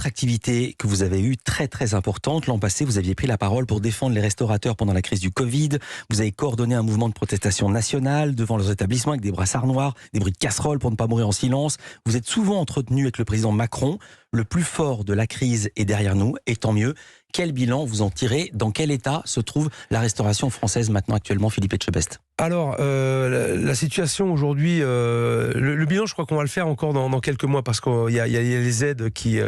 Activité que vous avez eue très très importante. L'an passé, vous aviez pris la parole pour défendre les restaurateurs pendant la crise du Covid. Vous avez coordonné un mouvement de protestation nationale devant leurs établissements avec des brassards noirs, des bruits de casseroles pour ne pas mourir en silence. Vous êtes souvent entretenu avec le président Macron. Le plus fort de la crise est derrière nous, et tant mieux. Quel bilan vous en tirez? Dans quel état se trouve la restauration française maintenant actuellement, Philippe Etchebest? Alors, la situation aujourd'hui, le bilan, je crois qu'on va le faire encore dans quelques mois, parce qu'il y a les aides qui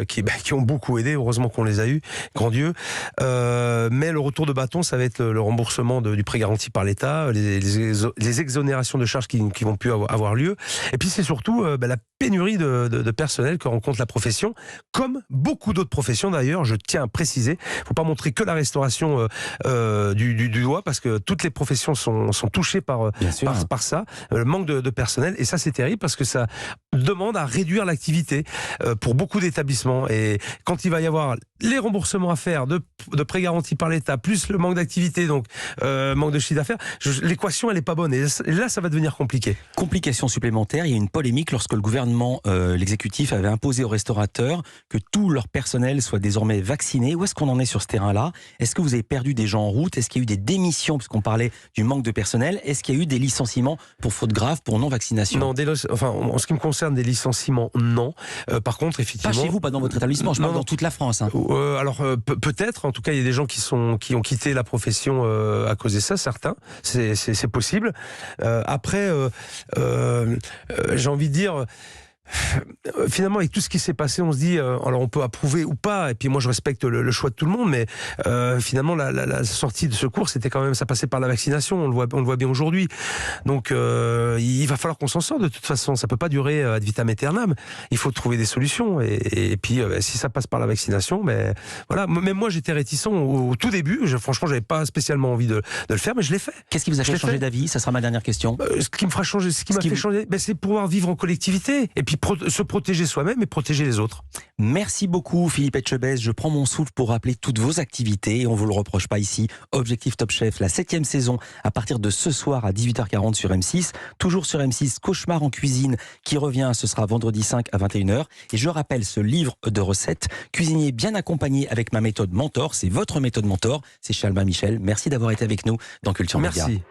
ont beaucoup aidé, heureusement qu'on les a eues, grand Dieu. Mais le retour de bâton, ça va être le remboursement du prêt garanti par l'État, les exonérations de charges qui vont plus avoir lieu. Et puis c'est surtout la pénurie de personnel que rencontre la profession, comme beaucoup d'autres professions d'ailleurs, je tiens à préciser. Il ne faut pas montrer que la restauration du doigt, parce que toutes les professions sont touchées par ça, le manque de personnel, et ça c'est terrible parce que ça demande à réduire l'activité pour beaucoup d'établissements, et quand il va y avoir les remboursements à faire de prêts garantis par l'État, plus le manque d'activité, donc manque de chiffre d'affaires, l'équation elle n'est pas bonne, et là ça va devenir compliqué. Complication supplémentaire, il y a eu une polémique lorsque le gouvernement, l'exécutif avait imposé aux restaurateurs que tout leur personnel soit désormais vacciné. Où est-ce qu'on en est sur ce terrain-là? Est-ce que vous avez perdu des gens en route? Est-ce qu'il y a eu des démissions, puisqu'on parlait du manque de personnel? Est-ce qu'il y a eu des licenciements pour faute grave, pour non-vaccination? Non, en ce qui me concerne, des licenciements, non. Par contre, effectivement... Pas chez vous, pas dans votre établissement, je parle dans toute la France. Hein. Alors, peut-être, en tout cas, il y a des gens qui ont quitté la profession à cause de ça, certains, c'est possible. Après, j'ai envie de dire... Finalement, avec tout ce qui s'est passé, on se dit, alors on peut approuver ou pas, et puis moi je respecte le choix de tout le monde, mais finalement la sortie de ce cours, c'était quand même, ça passait par la vaccination, on le voit bien aujourd'hui. Donc il va falloir qu'on s'en sorte de toute façon, ça peut pas durer ad vitam aeternam, il faut trouver des solutions, et puis si ça passe par la vaccination, voilà. Même moi j'étais réticent au tout début, franchement j'avais pas spécialement envie de le faire, mais je l'ai fait. Qu'est-ce qui vous a fait changer d'avis? Ça sera ma dernière question. Ce qui m'a fait changer, c'est pouvoir vivre en collectivité, et puis se protéger soi-même et protéger les autres. Merci beaucoup Philippe Etchebest. Je prends mon souffle pour rappeler toutes vos activités, et on ne vous le reproche pas ici. Objectif Top Chef, la 7e saison, à partir de ce soir à 18h40 sur M6. Toujours sur M6, Cauchemar en cuisine qui revient, ce sera vendredi 5 à 21h. Et je rappelle ce livre de recettes, cuisinier bien accompagné avec ma méthode Mentor. C'est votre méthode Mentor, c'est chez Albin Michel. Merci d'avoir été avec nous dans Culture Média. Merci.